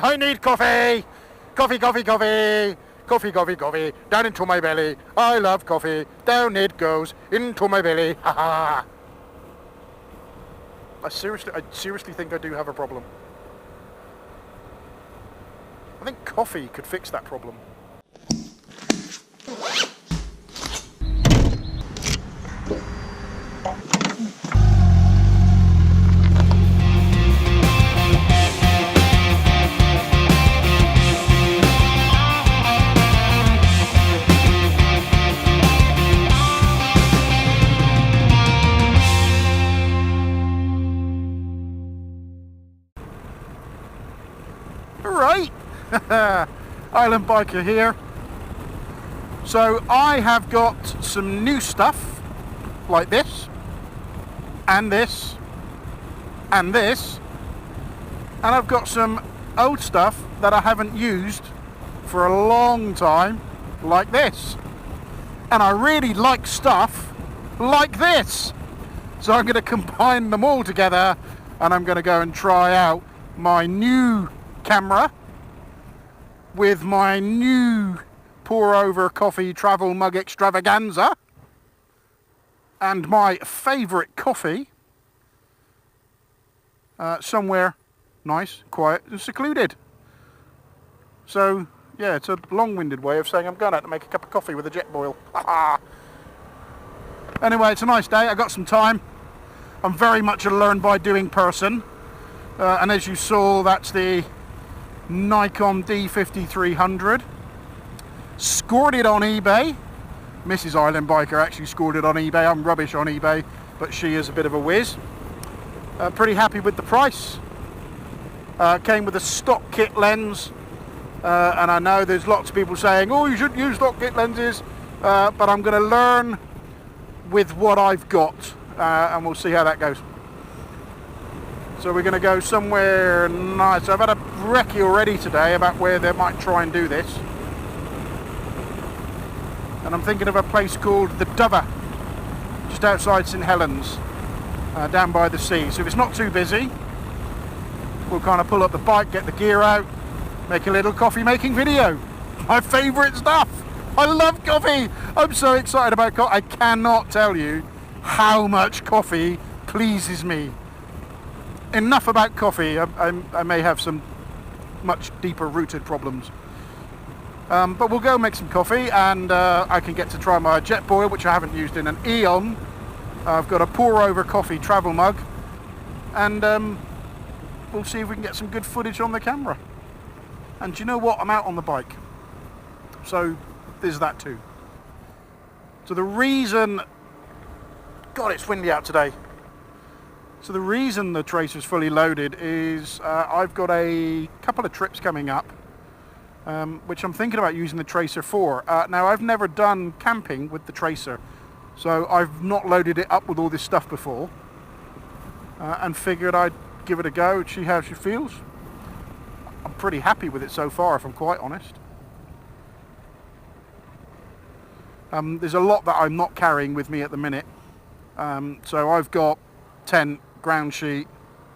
I need coffee! Coffee, coffee, coffee! Coffee, coffee, coffee, down into my belly. I love coffee, down it goes into my belly. Ha ha! I seriously think I do have a problem. I think coffee could fix that problem. Right, Island Biker here. So I have got some new stuff like this and this and this, and I've got some old stuff that I haven't used for a long time like this, and I really like stuff like this, so I'm going to combine them all together and I'm going to go and try out my new camera with my new pour over coffee travel mug extravaganza and my favourite coffee somewhere nice, quiet and secluded. So yeah, it's a long-winded way of saying I'm going out to make a cup of coffee with a jet boil. Anyway, it's a nice day, I got some time. I'm very much a learn by doing person, and as you saw, that's the Nikon D5300. Scored it on eBay. Mrs. Island Biker actually scored it on eBay. I'm rubbish on eBay, but she is a bit of a whiz. Pretty happy with the price. Came with a stock kit lens, and I know there's lots of people saying, oh, you should use stock kit lenses, but I'm going to learn with what I've got, and we'll see how that goes. So we're going to go somewhere nice. I've had a recce already today about where they might try and do this. And I'm thinking of a place called the Dover, just outside St Helens, down by the sea. So if it's not too busy, we'll kind of pull up the bike, get the gear out, make a little coffee making video. My favourite stuff. I love coffee. I'm so excited about coffee. I cannot tell you how much coffee pleases me. Enough about coffee. I may have some much deeper rooted problems, but we'll go make some coffee, and I can get to try my jet boil, which I haven't used in an eon. I've got a pour over coffee travel mug, and we'll see if we can get some good footage on the camera. And do you know what, I'm out on the bike, so there's that too. So the reason, God, it's windy out today. So the reason the Tracer's fully loaded is I've got a couple of trips coming up, which I'm thinking about using the Tracer for. Now, I've never done camping with the Tracer, so I've not loaded it up with all this stuff before, and figured I'd give it a go, see how she feels. I'm pretty happy with it so far, if I'm quite honest. There's a lot that I'm not carrying with me at the minute. So I've got tent, ground sheet,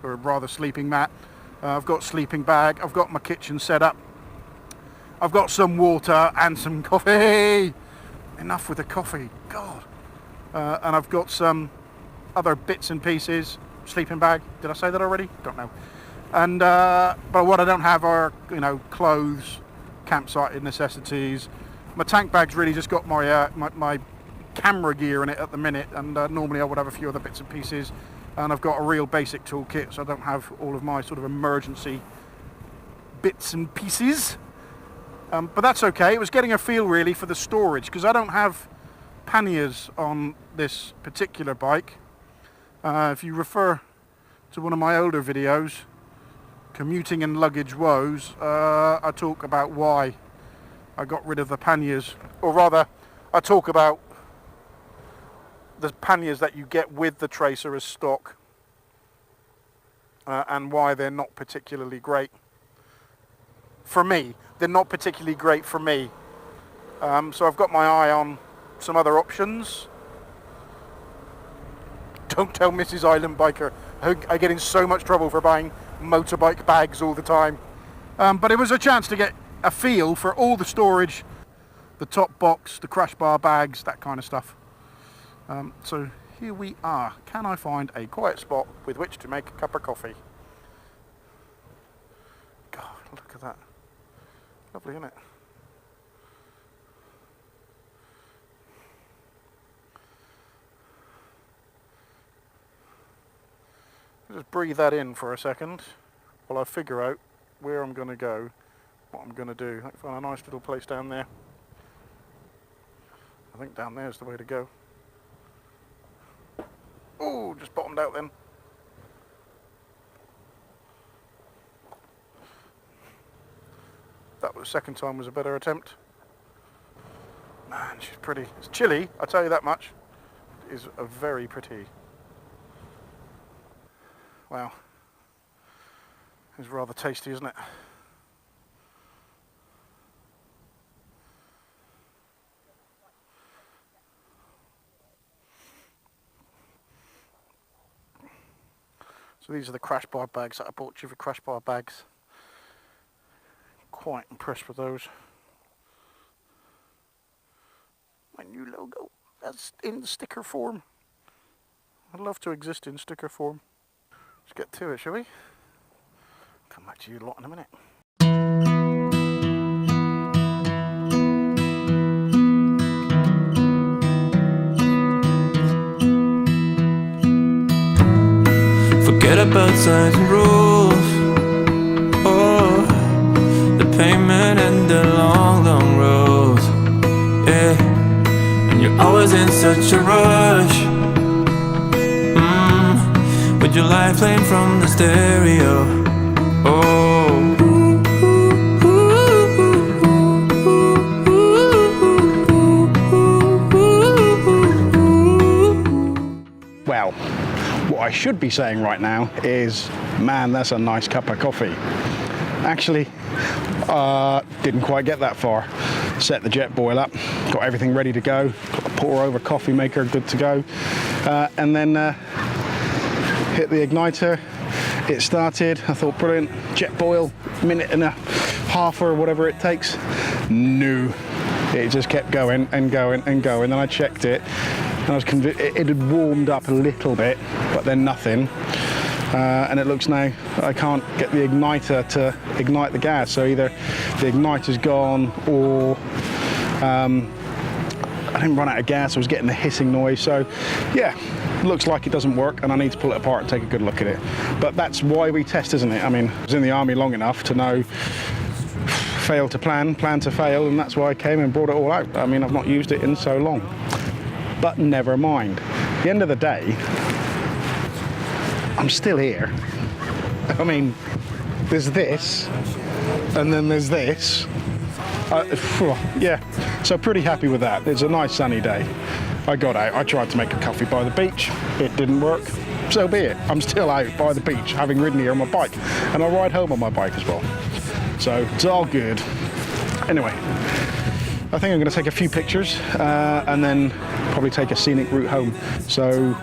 or rather sleeping mat. I've got sleeping bag. I've got my kitchen set up. I've got some water and some coffee. Enough with the coffee, God. And I've got some other bits and pieces. Sleeping bag. Did I say that already? Don't know. And but what I don't have are, you know, clothes, campsite necessities. My tank bag's really just got my my camera gear in it at the minute, and normally I would have a few other bits and pieces. And I've got a real basic toolkit, so I don't have all of my sort of emergency bits and pieces. But that's okay. It was getting a feel really for the storage, because I don't have panniers on this particular bike. If you refer to one of my older videos, Commuting and Luggage Woes, I talk about why I got rid of the panniers, or rather I talk about the panniers that you get with the Tracer as stock, and why they're not particularly great for me. They're not particularly great for me. So I've got my eye on some other options. Don't tell Mrs. Island Biker. I get in so much trouble for buying motorbike bags all the time. But it was a chance to get a feel for all the storage, the top box, the crash bar bags, that kind of stuff. So here we are. Can I find a quiet spot with which to make a cup of coffee? God, look at that. Lovely, isn't it? Just breathe that in for a second while I figure out where I'm going to go, what I'm going to do. I found a nice little place down there. I think down there is the way to go. Oh, just bottomed out then. That was the second time was a better attempt. Man, she's pretty. It's chilly, I'll tell you that much. It is a very pretty. Wow. It's rather tasty, isn't it? So these are the crash bar bags that I bought, Givi crash bar bags. Quite impressed with those. My new logo, that's in sticker form. I'd love to exist in sticker form. Let's get to it, shall we? Come back to you lot in a minute. Forget about signs and rules. Oh, the pavement and the long, long roads. Yeah, and you're always in such a rush. With your life playing from the stereo. Oh. Well, what I should be saying right now is, man, that's a nice cup of coffee. Actually, didn't quite get that far. Set the jet boil up, got everything ready to go, got the pour over coffee maker good to go, and then hit the igniter. It started. I thought, brilliant, jet boil, minute and a half or whatever it takes. No, it just kept going and going and going. Then I checked it, and I was convinced it had warmed up a little bit, but then nothing. And it looks now I can't get the igniter to ignite the gas. So either the igniter's gone, or I didn't run out of gas. I was getting the hissing noise. So yeah. Looks like it doesn't work, and I need to pull it apart and take a good look at it. But that's why we test, isn't it? I mean, I was in the army long enough to know fail to plan, plan to fail, and that's why I came and brought it all out. I mean, I've not used it in so long. But never mind. At the end of the day, I'm still here. I mean, there's this, and then there's this. Yeah, so pretty happy with that. It's a nice sunny day. I got out, I tried to make a coffee by the beach, it didn't work, so be it. I'm still out by the beach, having ridden here on my bike, and I'll ride home on my bike as well. So it's all good. Anyway, I think I'm going to take a few pictures and then probably take a scenic route home. So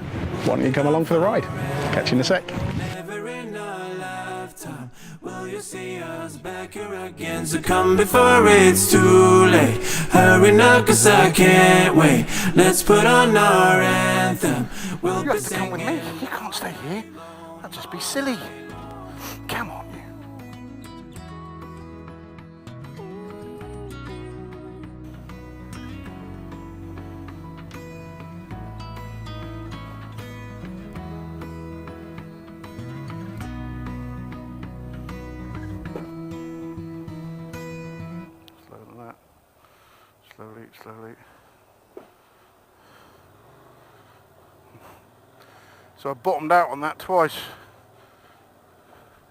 why don't you come along for the ride? Catch you in a sec. Will you see us back here again? So come before it's too late. Hurry now, cause I can't wait. Let's put on our anthem. We'll You have to come with me. You can't stay here. That'd just be silly. Come on. Slowly. So I bottomed out on that twice.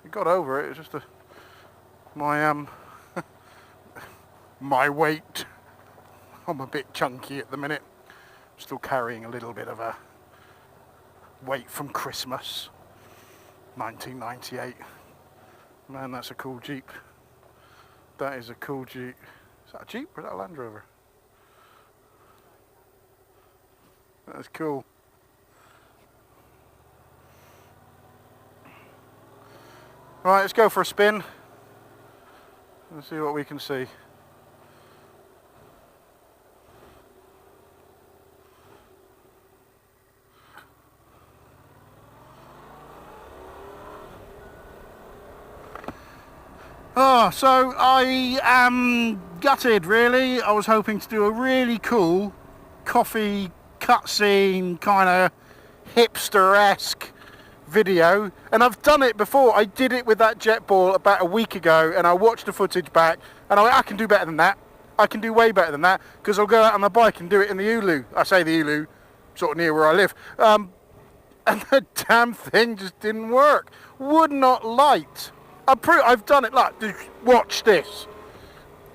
I got over it. It's just my my weight. I'm a bit chunky at the minute. I'm still carrying a little bit of a weight from Christmas, 1998. Man, that's a cool Jeep. That is a cool Jeep. Is that a Jeep or is that a Land Rover? That's cool. Right, let's go for a spin. Let's see what we can see. Oh, so I am gutted really. I was hoping to do a really cool coffee cutscene kind of hipster-esque video, and I've done it before. I did it with that jet ball about a week ago, and I watched the footage back and I can do better than that. I can do way better than that, because I'll go out on the bike and do it in the Ulu. I say the Ulu, sort of near where I live, and the damn thing just didn't work. Would not light. I've done it. Like, watch this.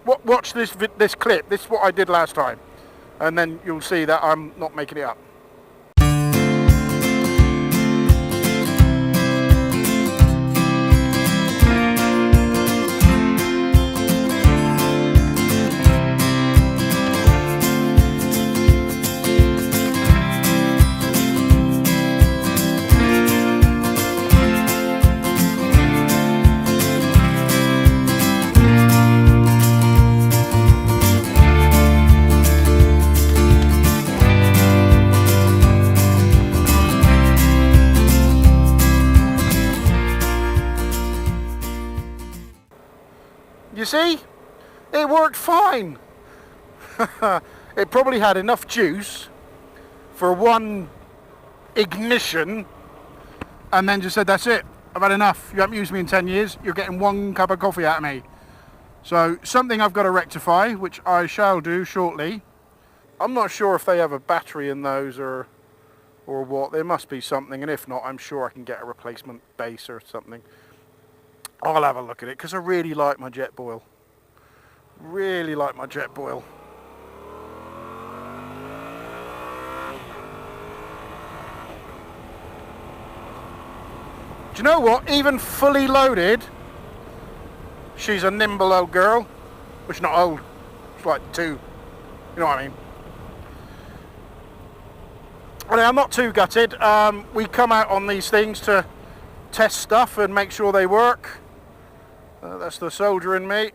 Watch this clip. This is what I did last time, and then you'll see that I'm not making it up. You see, it worked fine. It probably had enough juice for one ignition, and then just said, that's it, I've had enough. You haven't used me in 10 years, you're getting one cup of coffee out of me. So something I've got to rectify, which I shall do shortly. I'm not sure if they have a battery in those or what. There must be something, and if not, I'm sure I can get a replacement base or something. I'll have a look at it, because I really like my jet boil. Really like my jet boil. Do you know what? Even fully loaded, she's a nimble old girl. Which not old, it's like 2. You know what I mean? Anyway, I'm not too gutted. We come out on these things to test stuff and make sure they work. That's the soldier in me.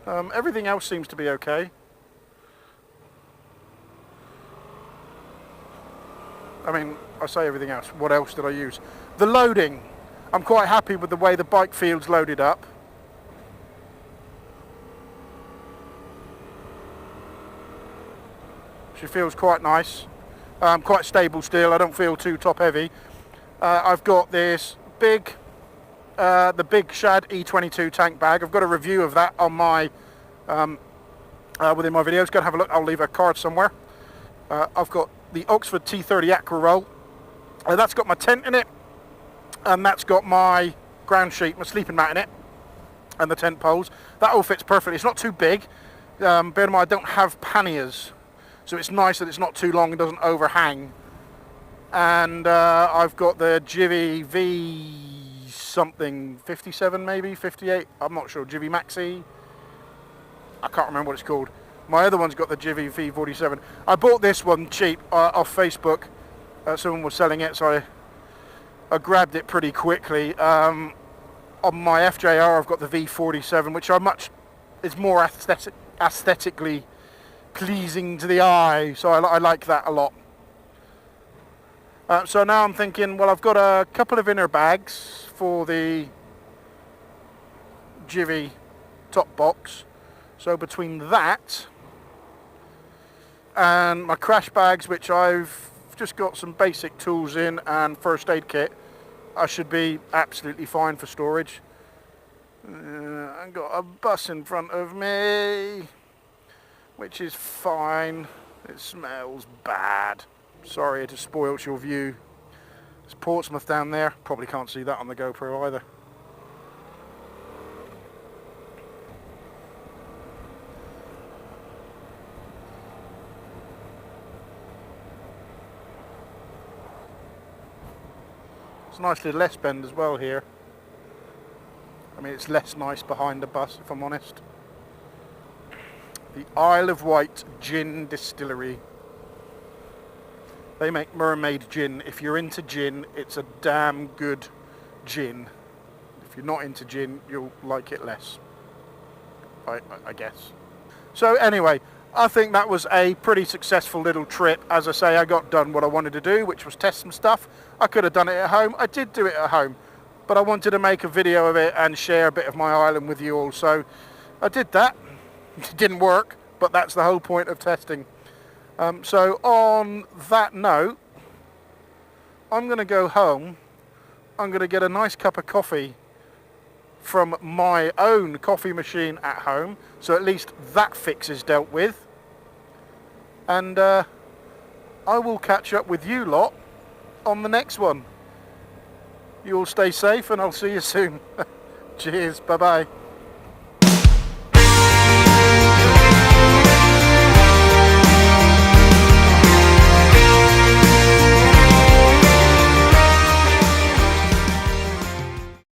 Everything else seems to be okay. I mean, I say everything else. What else did I use? The loading. I'm quite happy with the way the bike field's loaded up. She feels quite nice. Quite stable still. I don't feel too top heavy. I've got this big, the Big Shad E22 tank bag. I've got a review of that on my within my videos. Go and have a look. I'll leave a card somewhere. I've got the Oxford T30 Aqua roll. That's got my tent in it, and that's got my ground sheet, my sleeping mat in it, and the tent poles. That all fits perfectly. It's not too big. Bear in mind, I don't have panniers. So it's nice that it's not too long and doesn't overhang. And I've got the Givi V something 57 maybe 58. I'm not sure. Givi Maxi. I can't remember what it's called. My other one's got the Givi V47. I bought this one cheap off Facebook. Someone was selling it, so I grabbed it pretty quickly. On my FJR, I've got the V47, which is more aesthetically pleasing to the eye, so I like that a lot. So now I'm thinking, well, I've got a couple of inner bags for the Givi Top Box, so between that and my crash bags, which I've just got some basic tools in and first aid kit, I should be absolutely fine for storage. I've got a bus in front of me, which is fine. It smells bad. Sorry it has spoilt your view. There's Portsmouth down there. Probably can't see that on the GoPro either. It's a nice little S-bend as well here. I mean, it's less nice behind the bus, if I'm honest. The Isle of Wight Gin Distillery. They make mermaid gin. If you're into gin, it's a damn good gin. If you're not into gin, you'll like it less, I guess. So anyway, I think that was a pretty successful little trip. As I say, I got done what I wanted to do, which was test some stuff. I could have done it at home. I did do it at home, but I wanted to make a video of it and share a bit of my island with you all. So I did that. It didn't work, but that's the whole point of testing. So on that note, I'm going to go home. I'm going to get a nice cup of coffee from my own coffee machine at home, so at least that fix is dealt with. And I will catch up with you lot on the next one. You all stay safe and I'll see you soon. Cheers, bye bye.